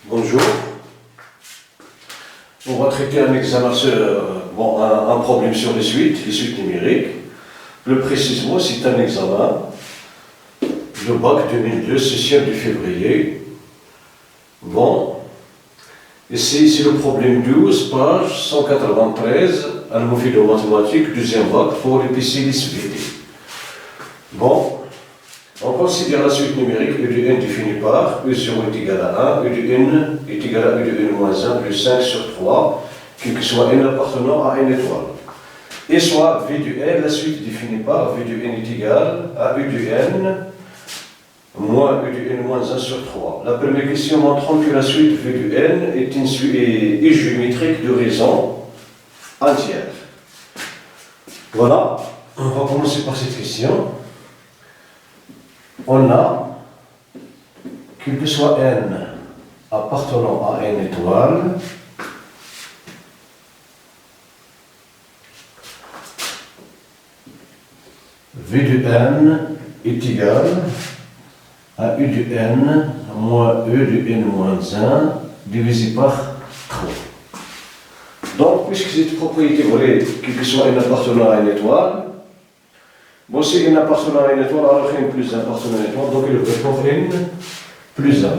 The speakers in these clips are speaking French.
Bonjour. On va traiter un examen un problème sur les suites numériques. Plus précisément, c'est un examen de bac 2002, 6e de février. Bon, ici c'est le problème 12, page 193, à la de mathématiques, deuxième bac pour l'épicier SVT. Bon, on considère la suite numérique E de n définie par E0 est égal à 1, E de n est égal à E de n moins 1 plus 5 sur 3, quel que soit n appartenant à n étoile. Et soit V de n, la suite définie par V de n est égal à E de n moins E de n moins 1 sur 3. La première question montrant que la suite V de n est géométrique de raison entière. Voilà, on va commencer par cette question. On a, quel que soit n appartenant à n étoile, V de n est égal à U de n moins E de n moins 1 divisé par 3. Donc, puisque cette propriété vraie, quel que soit n appartenant à n étoile, bon, si n appartenant à n étoile, alors n plus 1 appartenant à n étoile, donc il est pour n plus 1.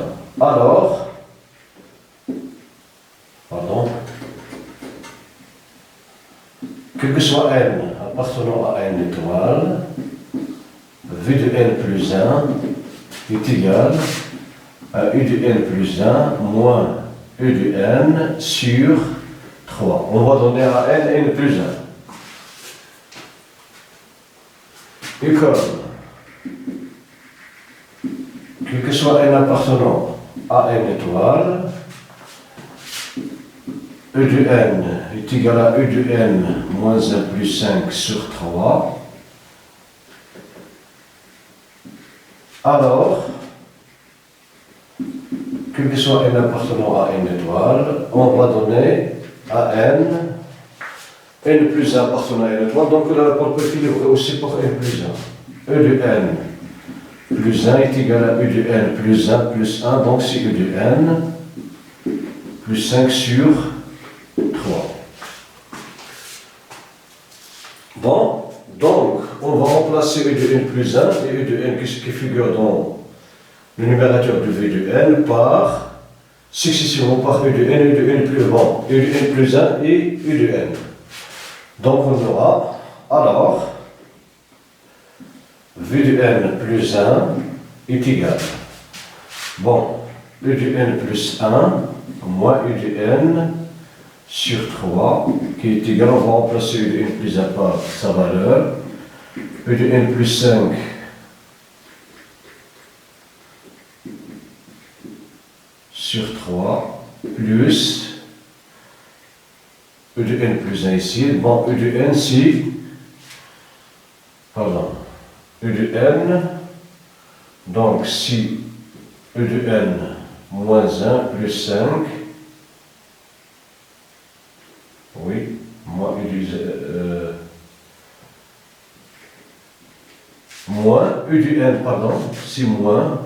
Alors, quel que soit n appartenant à n étoile, V de n plus 1 est égal à U de n plus 1 moins U de n sur 3. On va donner à n plus 1. Et comme, quel que soit n appartenant à n étoile, E de n est égal à E de n moins 1 plus 5 sur 3, alors, quel que soit n appartenant à n étoile, on va donner à n plus 1 appartenant à n étoile, donc la propriété est vraie aussi pour n plus 1. E de n plus 1 est égal à E de n plus 1 plus 1, donc c'est E de n plus 5 sur 3. Bon, donc on va remplacer E de n plus 1 et E de n qui figure dans le numérateur de V de n par successivement par E de n plus 1, E de n plus 1 et E de n. Donc on aura alors V de n plus 1 est égal, bon, E de n plus 1 moins E de n sur 3 qui est égal, on va remplacer E de n plus 1 par sa valeur, E de n plus 5 sur 3 plus E de n plus 1 ici, bon, E de n si, E de n, donc si E de n moins 1 plus 5, oui, moins E de n, si moins,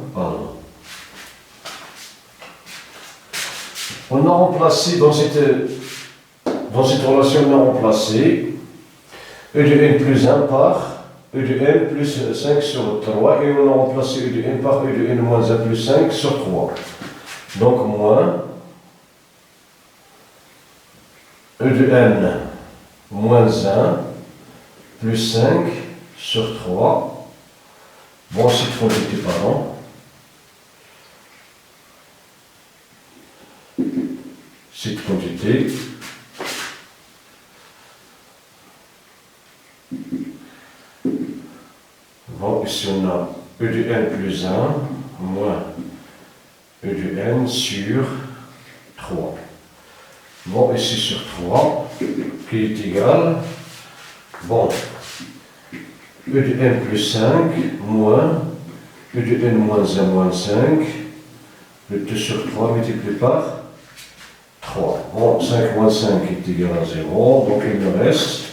on a remplacé dans cette relation, on a remplacé E de n plus 1 par E de n plus 5 sur 3 et on a remplacé E de n par E de n moins 1 plus 5 sur 3. Donc moins E de n moins 1 plus 5 sur 3. Bon, cette quantité, cette quantité bon, ici on a E de n plus 1 moins E de n sur 3. Bon, ici sur 3 qui est égal, bon, E de n plus 5 moins E de n moins 1 moins 5, le 2 sur 3 multiplié par 3. Bon, 5 moins 5 est égal à 0, donc il me reste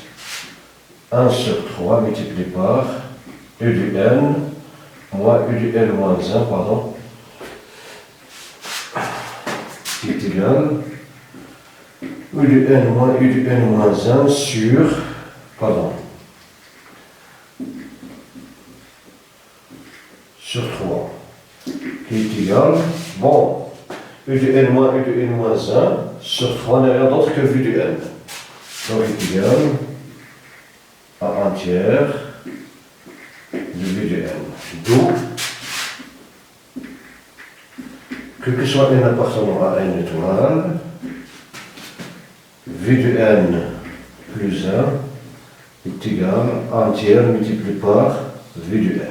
1 sur 3 multiplié par E de n moins E de n moins 1, égal U de n moins U de n moins 1 sur, sur 3, qui est égal, bon, U de n moins U de n moins 1 sur 3 n'est rien d'autre que vu de n. Donc est égal à 1 tiers de vu de n. D'où, que soit n appartenant à n étoile, v de n plus 1 est égal à 1 tiers multiplié par v de n.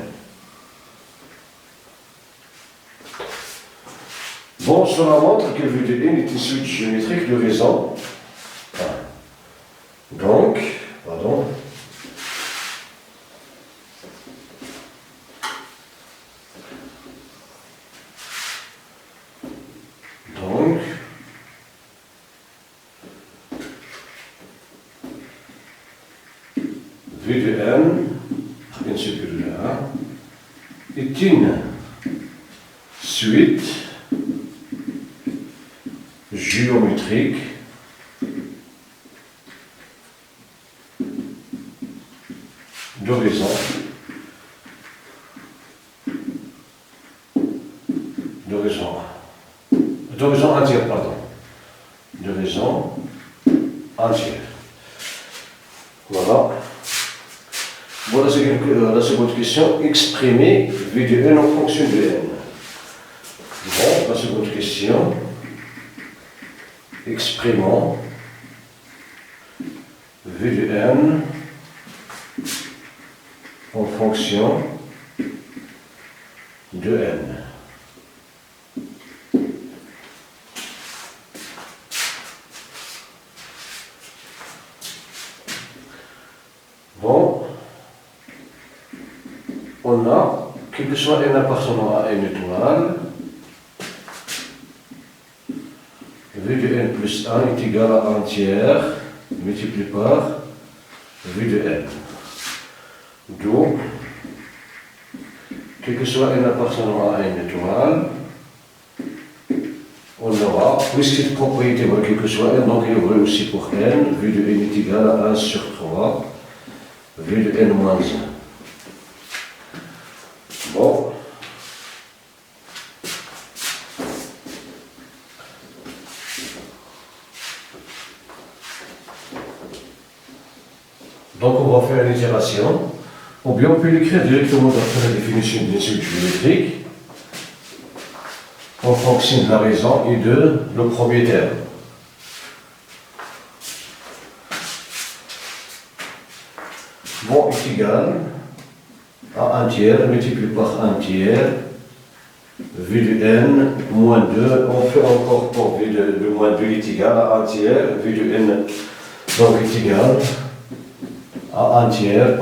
Bon, cela montre que v de n est une suite géométrique de raison. Donc, v de n, n supérieur à 1, est une suite géométrique de raison entière, de raison entière. Voilà. Voilà la seconde question. Exprimer v de n en fonction de n. Bon, la seconde question. Exprimons v de n en fonction de n. Bon, on a, quel que soit n appartenant à n étoile, v de n plus 1 est égal à 1 tiers multiplié par v de n. Donc, quel que soit n appartenant à n étoile, on aura, puisque cette propriété vaut quel que soit n, donc il est vrai aussi pour n, v de n est égal à 1 sur 3, v de n moins 1. Bon. Donc on va faire une itération, ou bien on peut l'écrire directement d'après la définition d'une suite géométrique en fonction de la raison et de le premier terme. Bon est égal à 1 tiers multiplié par 1 tiers v de n moins 2, on fait encore pour v de moins 2 est égal à 1 tiers, v de n donc est égal à 1 tiers,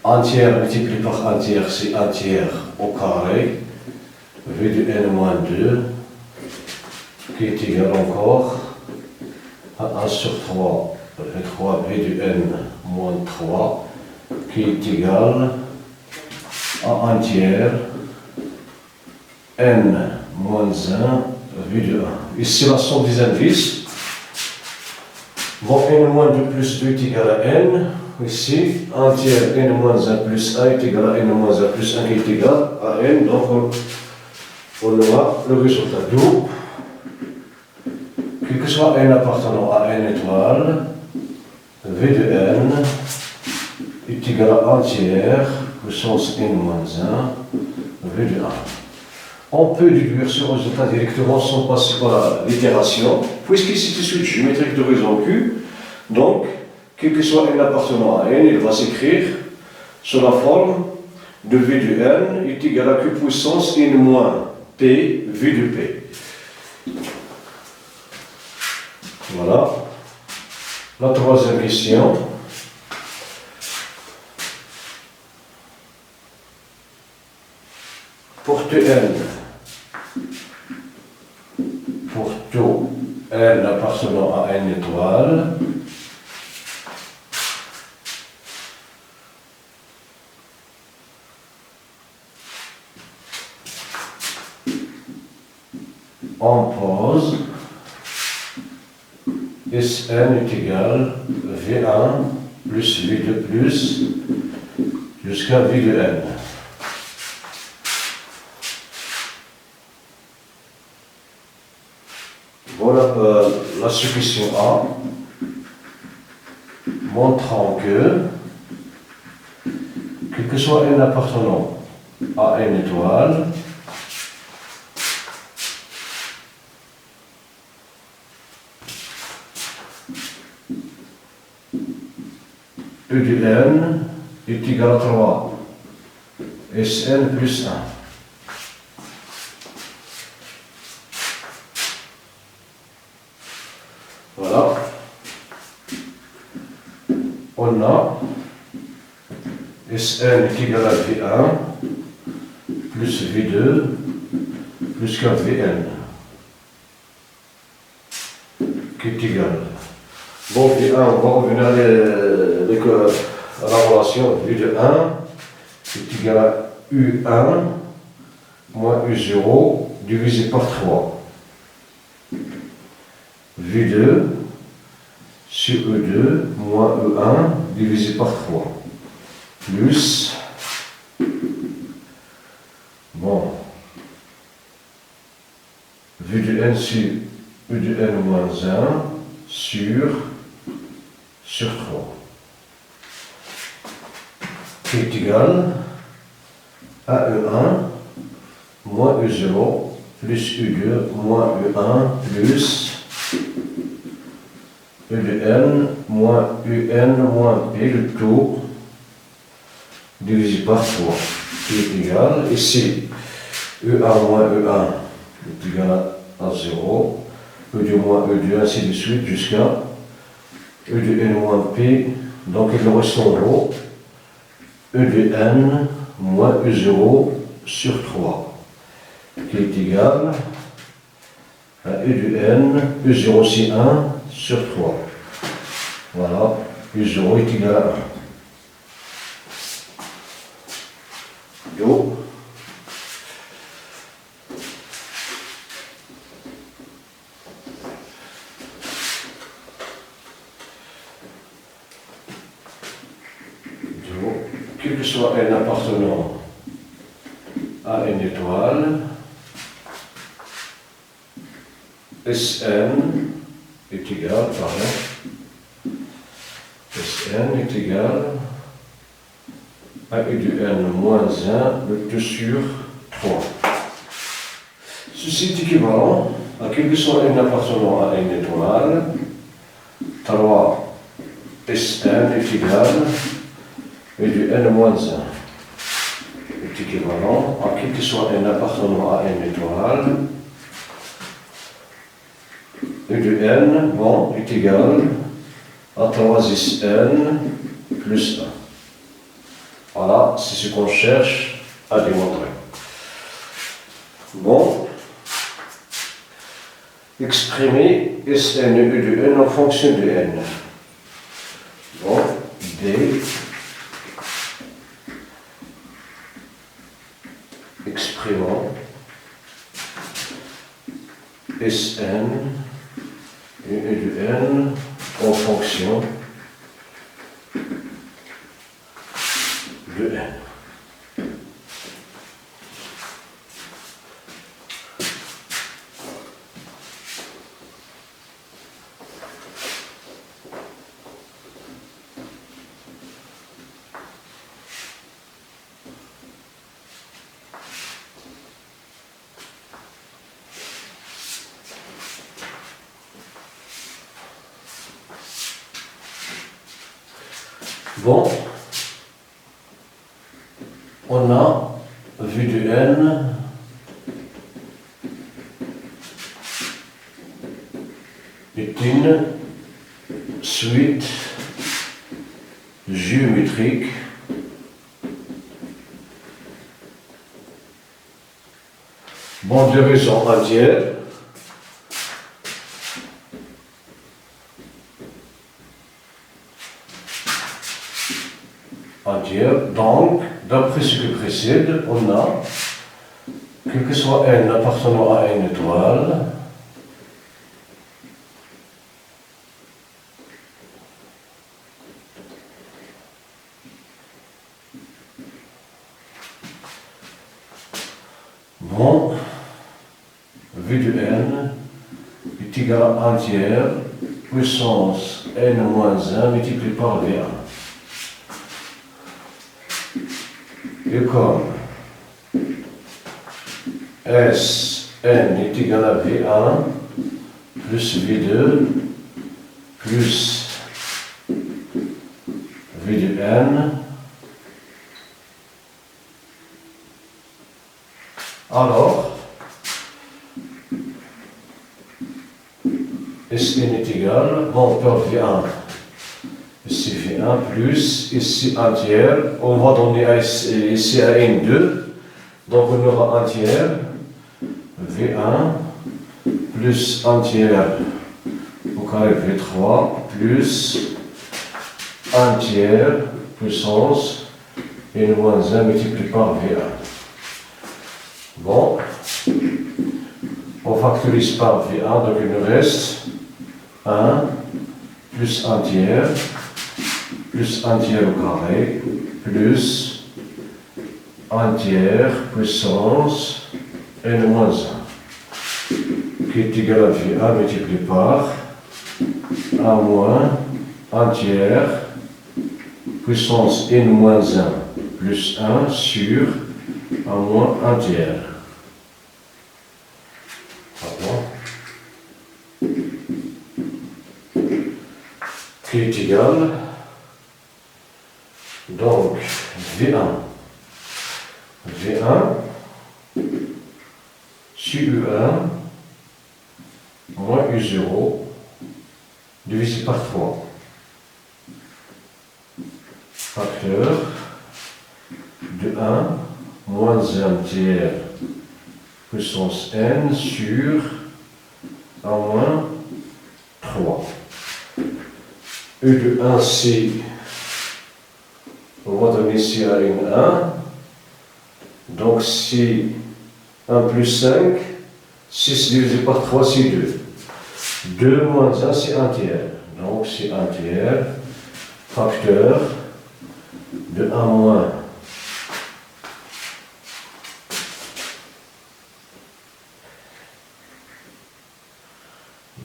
1 tiers multiplié par 1 tiers, c'est 1 tiers au carré, v de n moins 2, qui est égal encore à 1 sur 3, et 3 v de n moins 3, qui est égal à 1 tiers n moins 1 v de 1. Ici la somme des indices. Bon, n moins 2 plus 2 est égal à n. Ici, 1 tiers n moins 1 plus 1 est égal à n moins 1 plus 1 qui est égal à n. Donc, on aura le résultat. D'où, quel que soit n appartenant à n étoile, v de n est égal à 1 tiers puissance n moins 1 v de 1. On peut déduire ce résultat directement sans passer par l'itération, puisqu'ici c'est une suite géométrique de raison Q. Donc, quel que soit n appartenant à n, il va s'écrire sous la forme de v de n est égal à Q puissance n moins p v de p. Voilà. La troisième question. Pour tout n appartenant à n étoile, on pose Sn est égal V1 plus V2 plus jusqu'à V de n. Voilà la supposition A montrant que, quel que soit n appartenant à n étoile, E de n est égal à 3 Sn plus 1. Voilà. On a Sn est égal à V1 plus V2 plus qu'à Vn qui est égal. Bon, V1, on va revenir à la relation V de 1 est égal à U1 moins U0 divisé par 3. V2 sur E2 moins E1 divisé par 3 plus, bon, V de n sur E de n moins 1 sur 3 qui est égal à E1 moins E0 plus U2 moins E1 plus E de n moins UN moins P, le tout divisé par 3 qui est égal, ici E1 moins E1 est égal à 0, E2 moins E2 ainsi de suite jusqu'à E de n moins P, donc il nous reste en gros E de n moins E0 sur 3 qui est égal à E de n, E0 c'est 1 sur 3. Voilà, U0 est égal à 1. Do. Quel que soit n appartenant à une étoile, Sn est égal, pardon, Sn est égal à E de n moins 1, le 2 sur 3. Ceci est équivalent à quel que soit n appartenant à une étoile, 3 Sn est égal E de n moins 1 est équivalent à quel que soit n appartenant à une étoile, E de n, bon, est égal à 3Sn plus 1. Voilà, c'est ce qu'on cherche à démontrer. Bon, exprimer Sn E de n en fonction de n. Bon, D exprimant Sn et E de n en fonction de n. Bon, on a V de n est une suite géométrique bon, de raisons entières donc, d'après ce qui précède, on a quel que soit n appartenant à une étoile, bon, V de n est égal à 1 tiers puissance n moins 1 multiplié par V1. Et comme Sn est égal à V1 plus V2 plus V de n, alors Sn est égal, bon, on perd V1, ici V1 plus, ici 1 tiers, on va donner ici à N2, donc on aura 1 tiers, V1 plus 1 tiers au carré V3 plus 1 tiers puissance N moins 1 multiplié par V1. Bon, on factorise par V1, donc il nous reste 1 plus 1 tiers plus 1 tiers au carré plus 1 tiers puissance n moins 1 qui est égal à V1 multiplié par 1 moins 1 tiers puissance n moins 1 plus 1 sur 1 moins 1 tiers. Qui est égal, donc V1 sur U1 moins U0 divisé par 3. Facteur de 1 moins 1 tiers puissance n sur 1 moins 3. E de 1, c'est, on va donner ici à une 1, donc c'est 1 plus 5, 6 divisé par 3, c'est 2. 2 moins 1, c'est 1 tiers, donc c'est 1 tiers, facteur de 1 moins.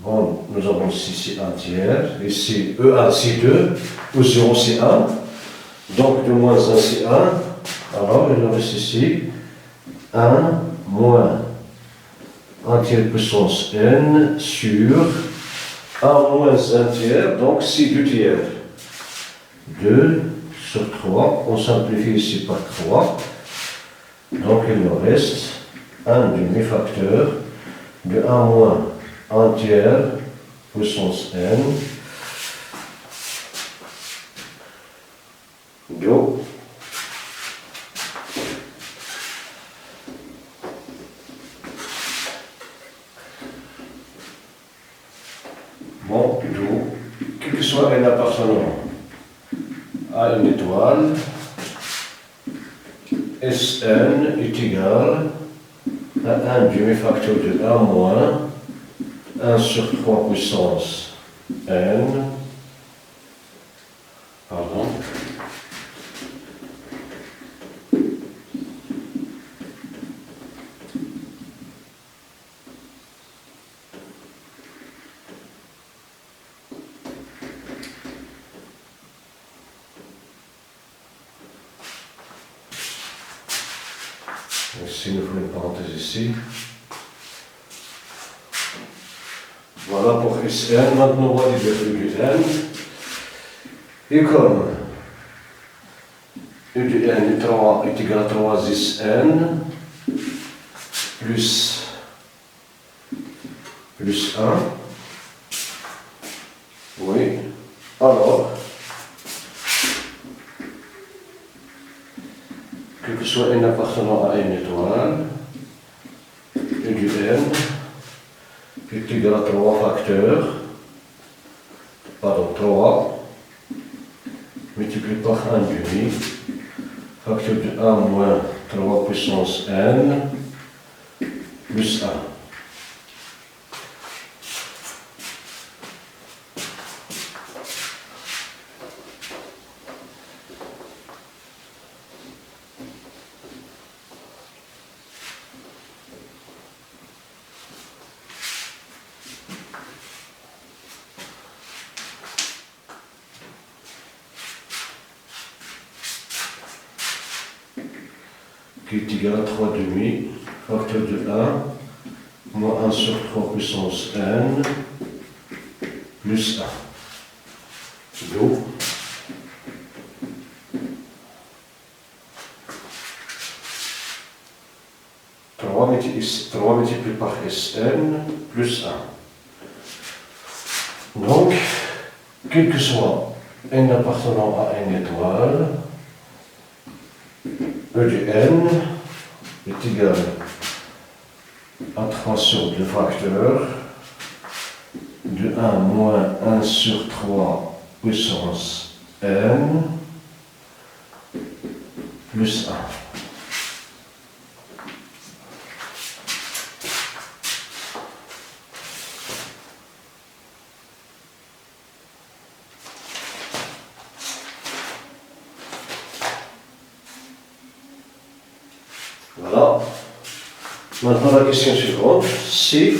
Bon, nous avons ici 1 tiers, ici E1 c'est 2, U0 c'est 1, donc de moins 1 c'est 1, alors il nous reste ici 1 moins 1 tiers puissance n sur 1 moins 1 tiers, donc c'est 2 tiers. 2 sur 3, on simplifie ici par 3, donc il nous reste 1 demi-facteur de 1 moins 1 tiers puissance n d'eau bon, d'eau, quel que soit n appartenant à une étoile, Sn est égal à 1 demi-facteur de 1 moins 1 sur 3 puissance n, pardon, ici nous faisons une parenthèse ici. Voilà pour Sn, maintenant on va dire E de n, et comme E de n est égal à 3 n plus 1, oui, alors, quel que soit n appartenant à une étoile, E de n est égal à 3 facteurs, pardon, 3 multiplié par 1 demi, facteur de 1 moins 3 puissance n plus 1. Qui est égal à 3 demi, facteur de 1, moins 1 sur 3 puissance n, plus 1. Donc, 3 multiplié par Sn plus 1. Donc, quel que soit n appartenant à n étoile, E de n est égal à 3 sur 2 facteurs de 1 moins 1 sur 3 puissance n plus 1. Voilà. Maintenant la question suivante, c'est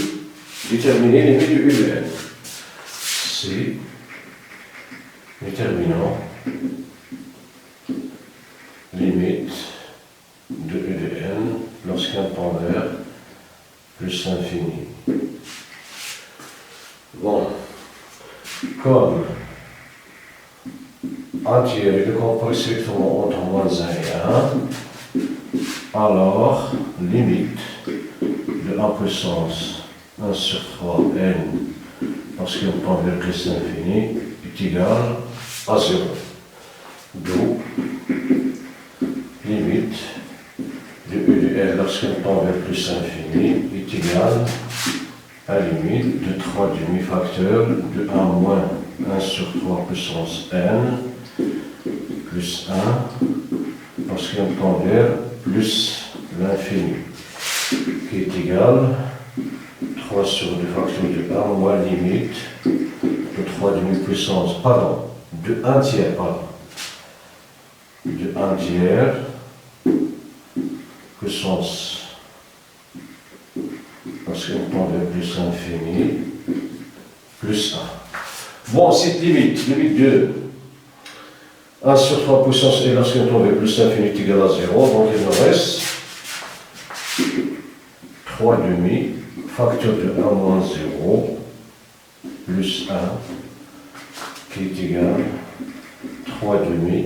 déterminer les limites de U de n. C'est déterminant limite de U de n lorsqu'un tend vers plus l'infini. Bon, comme un tiers est décompose strictement entre moins 1 et 1, alors limite de 1 puissance 1 sur 3 n lorsqu'on tend vers plus l'infini est égal à 0. D'où limite de U de n lorsqu'on tend vers plus l'infini est égal à limite de 3 demi-facteurs de 1 moins 1 sur 3 puissance n plus 1 lorsqu'on tend vers plus l'infini, qui est égal à 3 sur 2 facteurs de 1 moins limite de 3 demi-puissance, pardon, de 1 tiers, pardon, de 1 tiers puissance lorsqu'on tend vers plus l'infini plus 1. Bon, cette limite de 1 sur 3 puissance et lorsqu'on tend vers plus l'infini est égal à 0, donc il nous reste 3 demi, facteur de 1 moins 0, plus 1, qui est égal à 3 demi,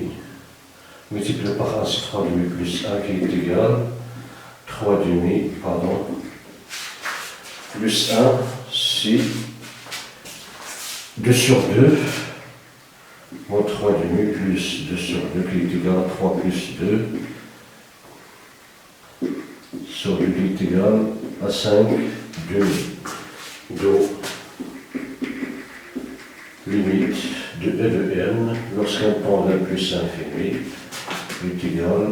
multiplié par 1 sur 3 demi plus 1, qui est égal à 3 demi, pardon, plus 1, c'est 2 sur 2, moins 3 demi plus 2 sur 2 qui est égal à 3 plus 2 sur 2 qui est égal à 5 demi. Donc, limite de E de n lorsqu'un tend vers plus infini est égal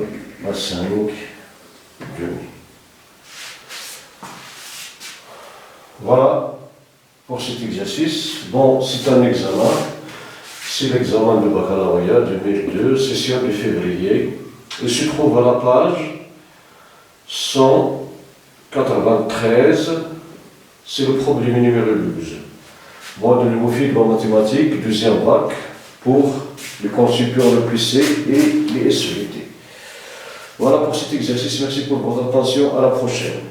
à 5 demi. Voilà pour cet exercice. Bon, c'est un examen. C'est l'examen de baccalauréat 2002, session de février. Il se trouve à la page 193. C'est le problème numéro 12. Moi, de l'homophile en mathématiques, deuxième bac, pour le constituant le PC et les SVT. Voilà pour cet exercice. Merci pour votre attention. À la prochaine.